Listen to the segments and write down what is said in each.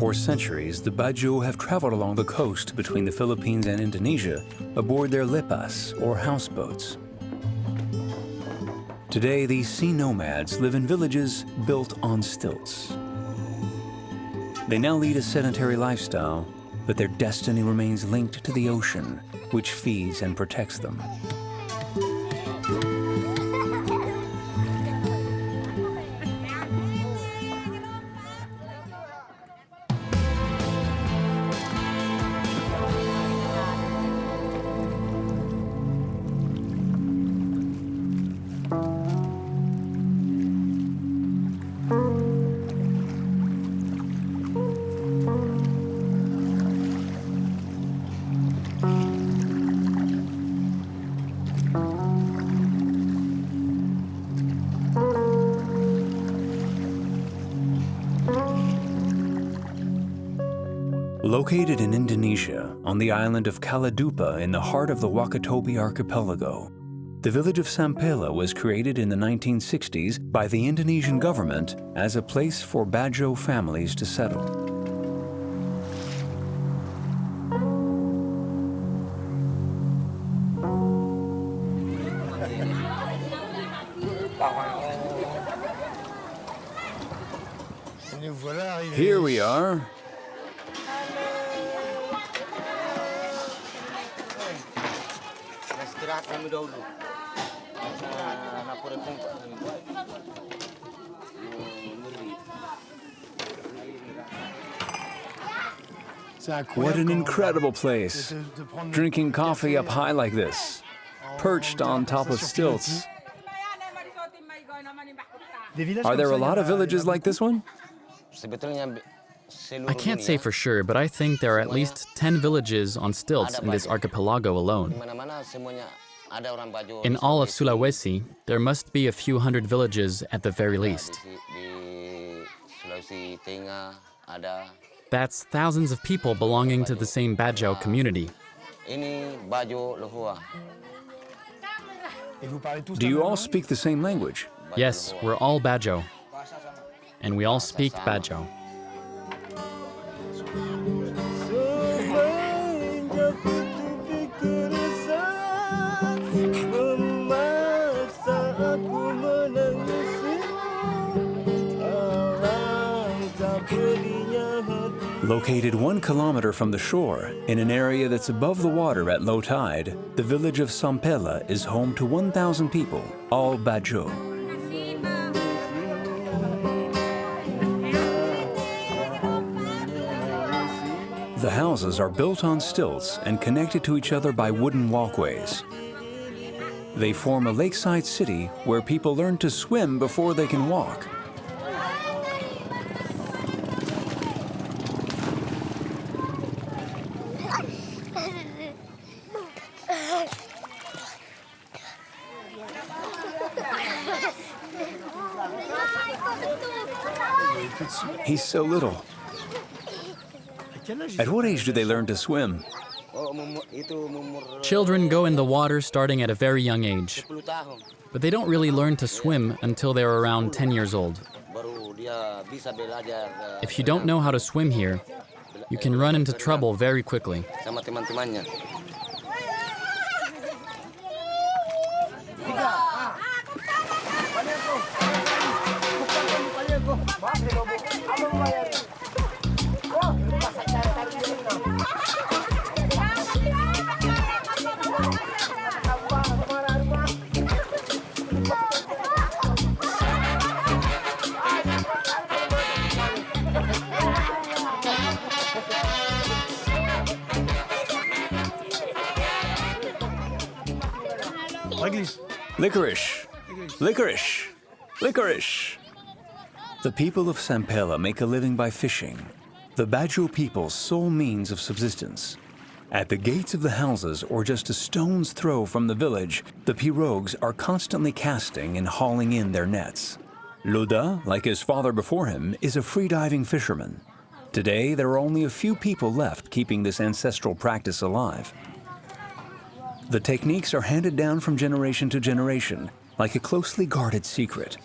For centuries, the Badjo have traveled along the coast between the Philippines and Indonesia aboard their lipas, or houseboats. Today, these sea nomads live in villages built on stilts. They now lead a sedentary lifestyle, but their destiny remains linked to the ocean, which feeds and protects them. Located in Indonesia, on the island of Kaladupa in the heart of the Wakatobi archipelago, the village of Sampela was created in the 1960s by the Indonesian government as a place for Badjo families to settle. Here we are. What an incredible place. Drinking coffee up high like this, perched on top of stilts. Are there a lot of villages like this one? I can't say for sure, but I think there are at least 10 villages on stilts in this archipelago alone. In all of Sulawesi, there must be a few hundred villages at the very least. That's thousands of people belonging to the same Badjo community. Do you all speak the same language? Yes, we're all Badjo, and we all speak Badjo. Located 1 kilometer from the shore, in an area that's above the water at low tide, the village of Sampela is home to 1,000 people, all Badjo. The houses are built on stilts and connected to each other by wooden walkways. They form a lakeside city where people learn to swim before they can walk. He's so little. At what age do they learn to swim? Children go in the water starting at a very young age, but they don't really learn to swim until they're around 10 years old. If you don't know how to swim here, you can run into trouble very quickly. Licorice! Licorice! Licorice! The people of Sampela make a living by fishing, the Badjo people's sole means of subsistence. At the gates of the houses, or just a stone's throw from the village, the pirogues are constantly casting and hauling in their nets. Lauda, like his father before him, is a freediving fisherman. Today, there are only a few people left keeping this ancestral practice alive. The techniques are handed down from generation to generation, like a closely guarded secret.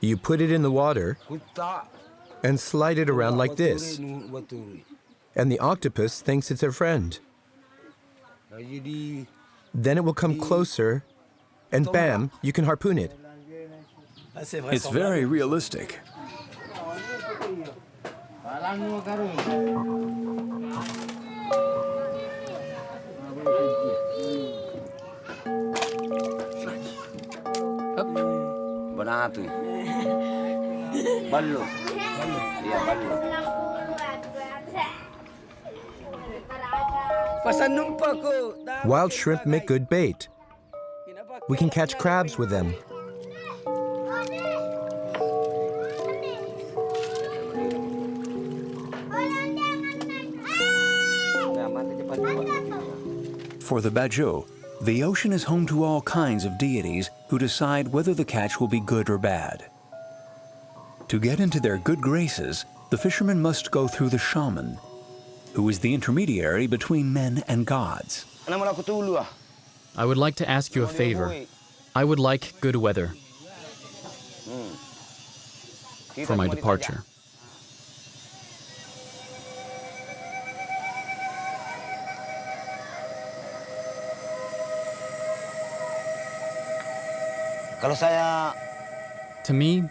You put it in the water, and slide it around like this. And the octopus thinks it's a friend. Then it will come closer, and bam, you can harpoon it. It's very realistic. Wild shrimp make good bait. We can catch crabs with them. For the Badjo, the ocean is home to all kinds of deities who decide whether the catch will be good or bad. To get into their good graces, the fisherman must go through the shaman, who is the intermediary between men and gods. I would like to ask you a favor. I would like good weather for my departure. To me,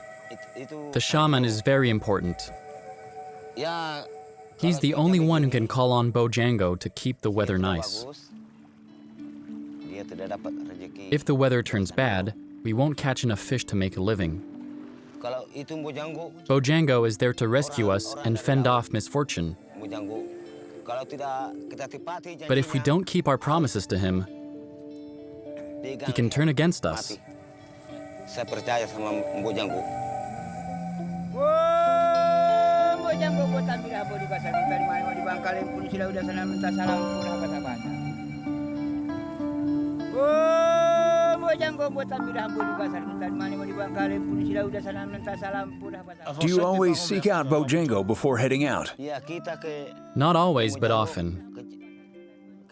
the shaman is very important. He's the only one who can call on Bojangles to keep the weather nice. If the weather turns bad, we won't catch enough fish to make a living. Bojangles is there to rescue us and fend off misfortune. But if we don't keep our promises to him, he can turn against us. Saya percaya sama Bojangles. Do you always seek out Bojangles before heading out? Not always, but often.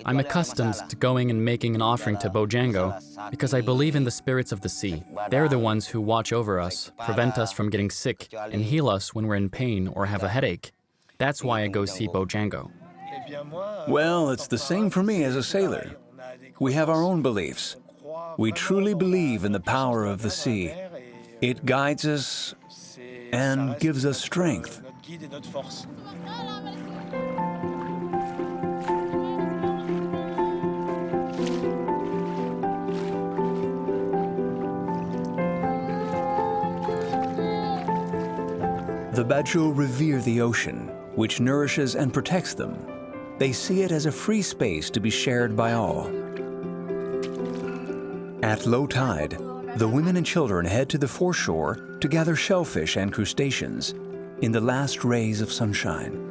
I'm accustomed to going and making an offering to Bojangles because I believe in the spirits of the sea. They're the ones who watch over us, prevent us from getting sick, and heal us when we're in pain or have a headache. That's why I go see Bojangles. Well, it's the same for me as a sailor. We have our own beliefs. We truly believe in the power of the sea. It guides us and gives us strength. The Badjo revere the ocean, which nourishes and protects them. They see it as a free space to be shared by all. At low tide, the women and children head to the foreshore to gather shellfish and crustaceans in the last rays of sunshine.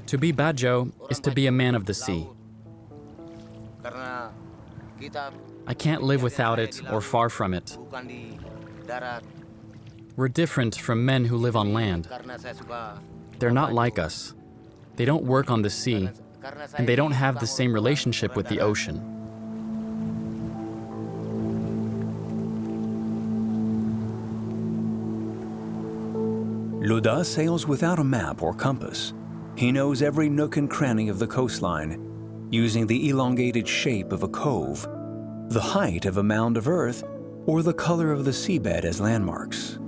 To be Badjo is to be a man of the sea. I can't live without it or far from it. We're different from men who live on land. They're not like us. They don't work on the sea, and they don't have the same relationship with the ocean. Lauda sails without a map or compass. He knows every nook and cranny of the coastline, using the elongated shape of a cove, the height of a mound of earth, or the color of the seabed as landmarks.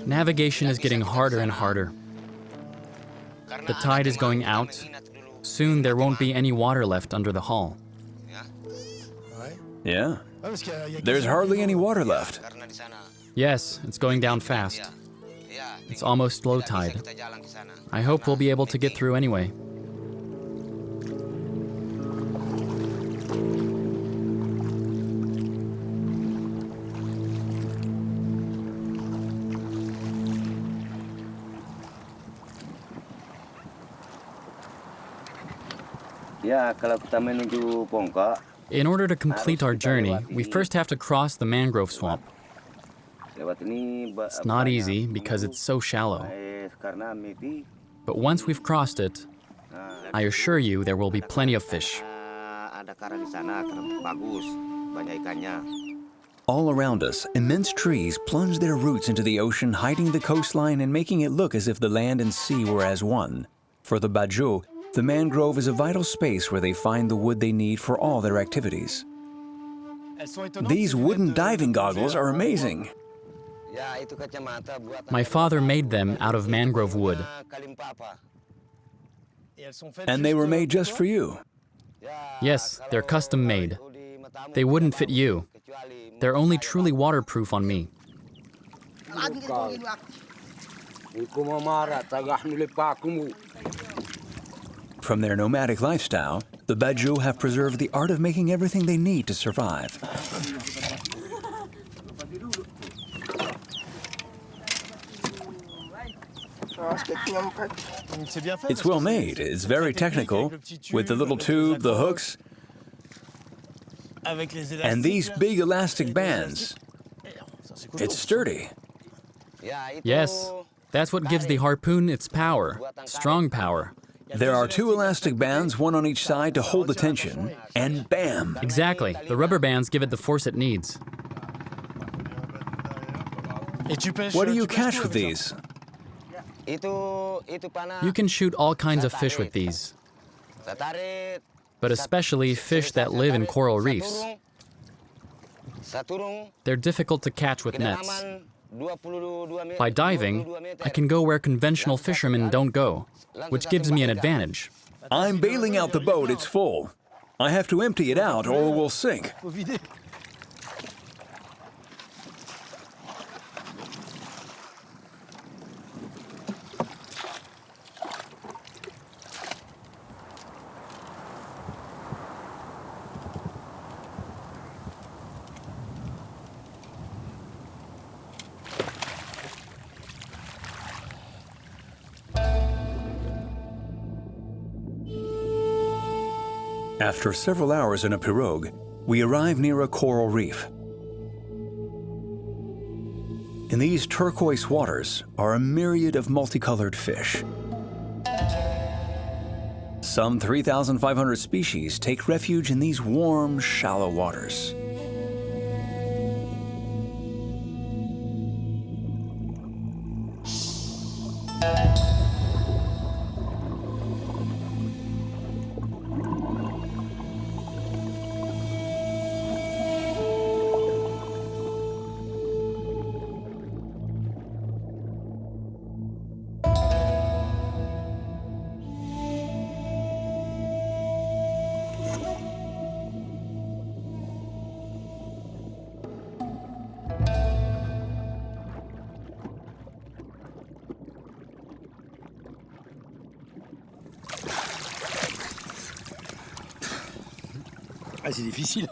Navigation is getting harder and harder. The tide is going out. Soon there won't be any water left under the hull. Yeah? There's hardly any water left. Yes, it's going down fast. It's almost low tide. I hope we'll be able to get through anyway. Ya, kalau kita menuju Pongka, In order to complete our journey, we first have to cross the mangrove swamp. lewat ini It's not easy because it's so shallow. karena maybe But once we've crossed it, I assure you there will be plenty of fish. ada karang di sana, karang bagus, banyak ikannya. All around us, immense trees plunge their roots into the ocean, hiding the coastline and making it look as if the land and sea were as one. For the Badjo, the mangrove is a vital space where they find the wood they need for all their activities. These wooden diving goggles are amazing. Ya, itu kacamata buatan My father made them out of mangrove wood. Kalimpapa. And they were made just for you. Yes, they're custom made. They wouldn't fit you. They're only truly waterproof on me. From their nomadic lifestyle, the Badjo have preserved the art of making everything they need to survive. It's well made, it's very technical, with the little tube, the hooks, and these big elastic bands. It's sturdy. Yes, that's what gives the harpoon its power, strong power. There are two elastic bands, one on each side to hold the tension, and bam! Exactly, the rubber bands give it the force it needs. What do you catch with these? You can shoot all kinds of fish with these, but especially fish that live in coral reefs. They're difficult to catch with nets. By diving, I can go where conventional fishermen don't go, which gives me an advantage. I'm bailing out the boat, it's full. I have to empty it out or we'll sink. After several hours in a pirogue, we arrive near a coral reef. In these turquoise waters are a myriad of multicolored fish. Some 3,500 species take refuge in these warm, shallow waters.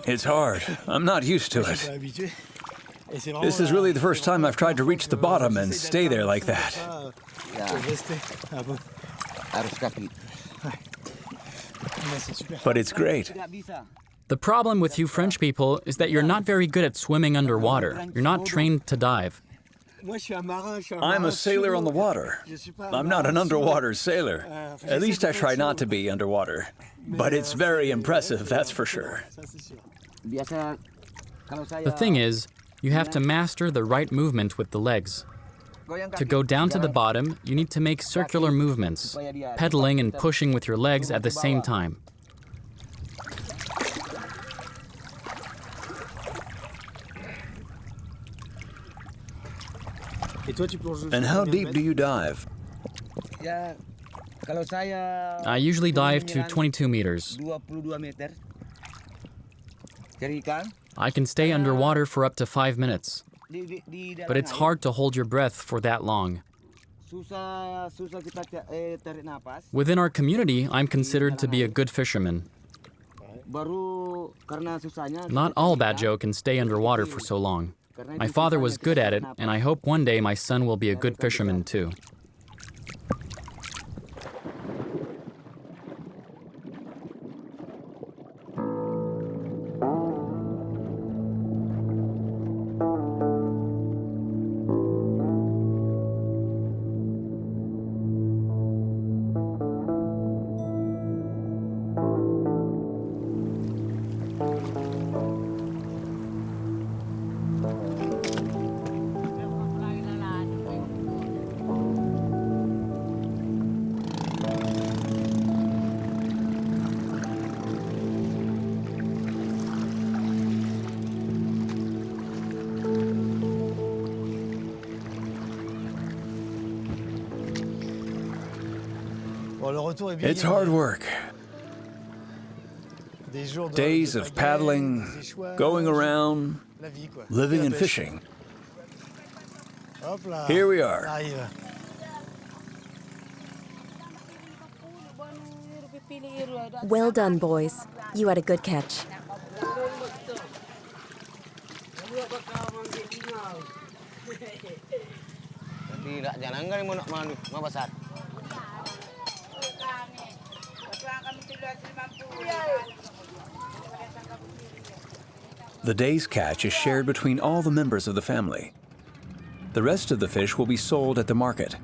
It's hard. I'm not used to it. This is really the first time I've tried to reach the bottom and stay there like that. But it's great. The problem with you French people is that you're not very good at swimming underwater. You're not trained to dive. I'm a sailor on the water. I'm not an underwater sailor. At least I try not to be underwater. But it's very impressive, that's for sure. The thing is, you have to master the right movement with the legs. To go down to the bottom, you need to make circular movements, pedaling and pushing with your legs at the same time. And how deep do you dive? I usually dive to 22 meters. I can stay underwater for up to 5 minutes, but it's hard to hold your breath for that long. Within our community, I'm considered to be a good fisherman. Not all Badjo can stay underwater for so long. My father was good at it, and I hope one day my son will be a good fisherman too. It's hard work. Days of paddling, going around, living and fishing. Here we are. Well done, boys. You had a good catch. The day's catch is shared between all the members of the family. The rest of the fish will be sold at the market.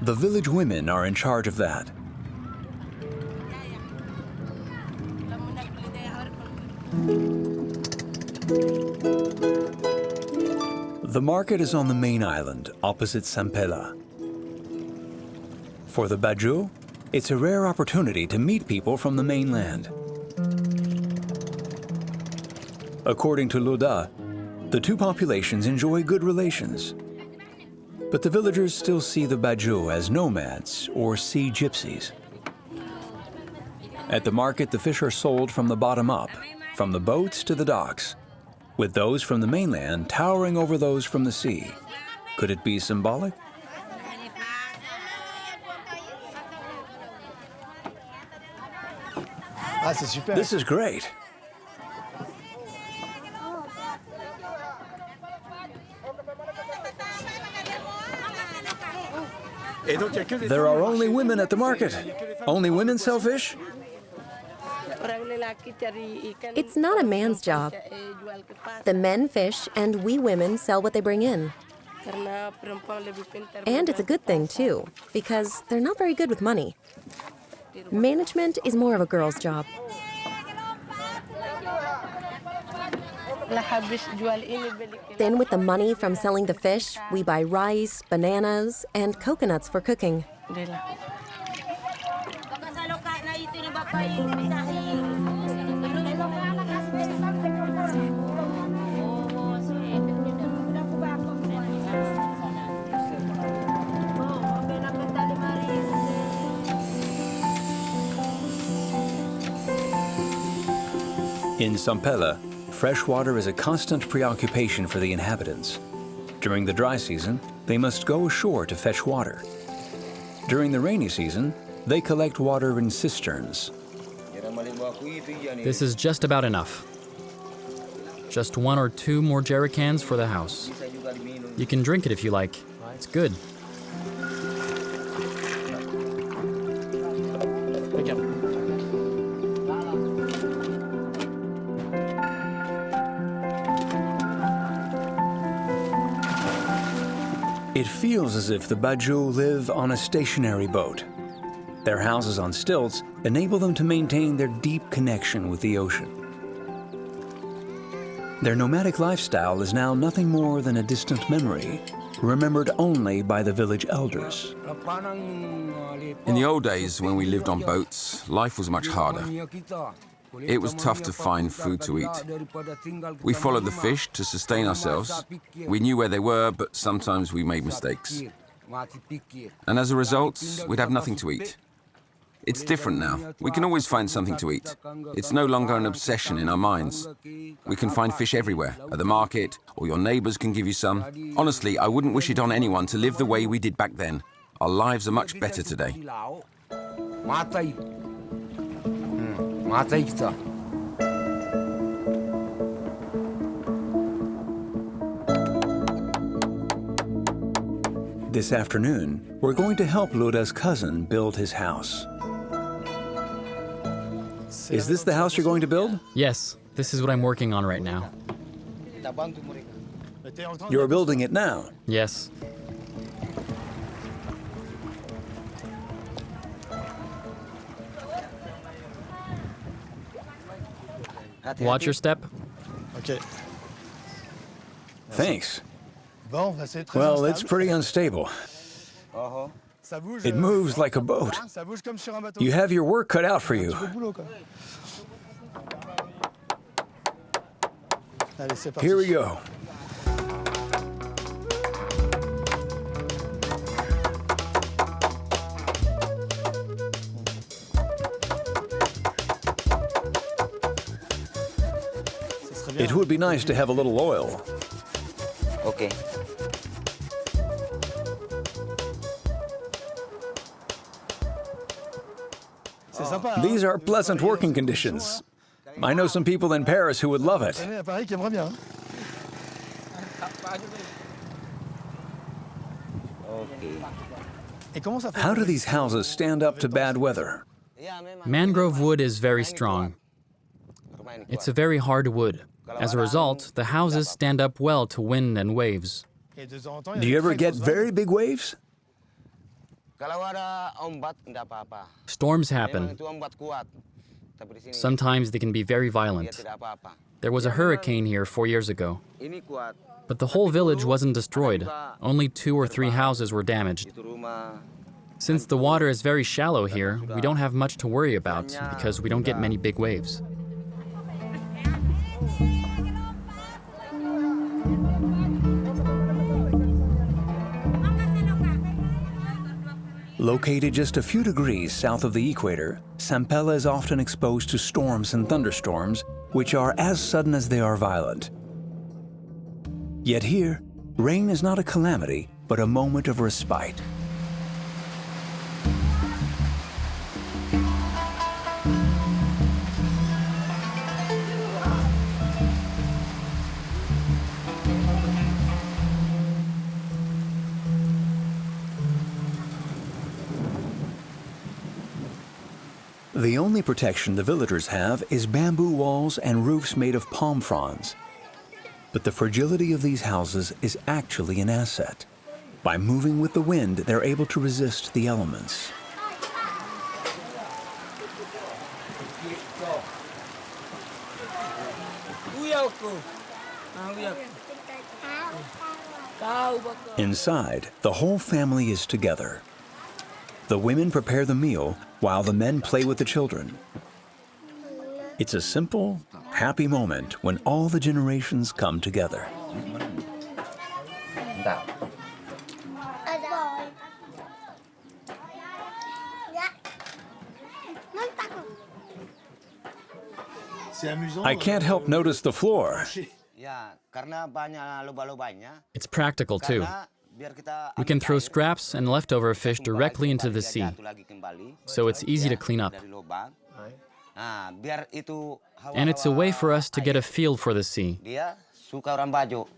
The village women are in charge of that. The market is on the main island, opposite Sella. For the Badjo, it's a rare opportunity to meet people from the mainland. According to Lauda, the two populations enjoy good relations. But the villagers still see the Badjo as nomads or sea gypsies. At the market, the fish are sold from the bottom up, from the boats to the docks, with those from the mainland towering over those from the sea. Could it be symbolic? This is great. There are only women at the market. Only women sell fish? It's not a man's job. The men fish and we women sell what they bring in. And it's a good thing, too, because they're not very good with money. Management is more of a girl's job. Then with the money from selling the fish, we buy rice, bananas, and coconuts for cooking. In Sella, freshwater is a constant preoccupation for the inhabitants. During the dry season, they must go ashore to fetch water. During the rainy season, they collect water in cisterns. This is just about enough. Just 1 or 2 more jerry cans for the house. You can drink it if you like. It's good. It feels as if the Badjo live on a stationary boat. Their houses on stilts enable them to maintain their deep connection with the ocean. Their nomadic lifestyle is now nothing more than a distant memory, remembered only by the village elders. In the old days, when we lived on boats, life was much harder. It was tough to find food to eat. We followed the fish to sustain ourselves. We knew where they were, but sometimes we made mistakes. And as a result, we'd have nothing to eat. It's different now. We can always find something to eat. It's no longer an obsession in our minds. We can find fish everywhere, at the market, or your neighbors can give you some. Honestly, I wouldn't wish it on anyone to live the way we did back then. Our lives are much better today. This afternoon, we're going to help Lauda's cousin build his house. Is this the house you're going to build? Yes, this is what I'm working on right now. You're building it now. Yes. Watch your step. Okay. Thanks. Well, it's pretty unstable. It moves like a boat. You have your work cut out for you. Here we go. It would be nice to have a little oil. Oke. These are pleasant working conditions. I know some people in Paris who would love it. How do these houses stand up to bad weather? Mangrove wood is very strong. It's a very hard wood. As a result, the houses stand up well to wind and waves. Do you ever get very big waves? Kalau ada ombak, tidak apa-apa. Storms Memang happen. itu ombak kuat. Tapi di sini Sometimes they can be very dia violent. tidak apa-apa. There was a hurricane here 4 years ago, Ini kuat. but the whole village wasn't destroyed. Only 2 or 3 houses were damaged. Itu rumah. Since the water is very shallow here, we don't have much to worry about because we don't get many big waves. Located just a few degrees south of the equator, Sella is often exposed to storms and thunderstorms, which are as sudden as they are violent. Yet here, rain is not a calamity, but a moment of respite. The only protection the villagers have is bamboo walls and roofs made of palm fronds. But the fragility of these houses is actually an asset. By moving with the wind, they're able to resist the elements. Inside, the whole family is together. The women prepare the meal while the men play with the children. It's a simple, happy moment when all the generations come together. Bentar. I can't help notice the floor. Ya, karena banyak lubang-lubangnya. It's practical too. Karena biar kita We can throw scraps and leftover fish directly into the sea, jatuh lagi kembali. so it's easy to clean up. Dari lubang. Nah, biar itu And it's a way for us to get a feel for the sea. dia suka orang Badjo.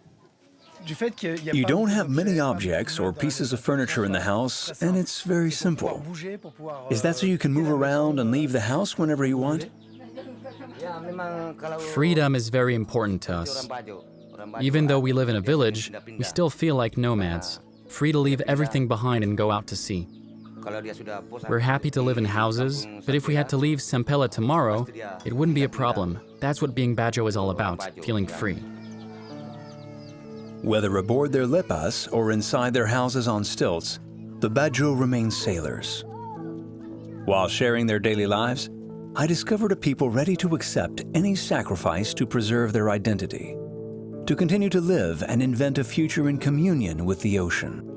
You don't have many objects or pieces of furniture in the house, and it's very simple. Is that so you can move around and leave the house whenever you want? Ya, memang kalau Freedom is very important to orang us. Badjo. Orang Badjo Even though kan we live in a biasanya village, we pindah-pindah. still feel like nomads, free to leave everything behind and go out to sea. Kalau dia sudah bosan, We're happy to live in houses, but if we had to leave Sella tomorrow, it wouldn't be a problem. That's what being Badjo is all about, feeling free. Whether aboard their lipas or inside their houses on stilts, the Badjo remain sailors. While sharing their daily lives, I discovered a people ready to accept any sacrifice to preserve their identity, to continue to live and invent a future in communion with the ocean.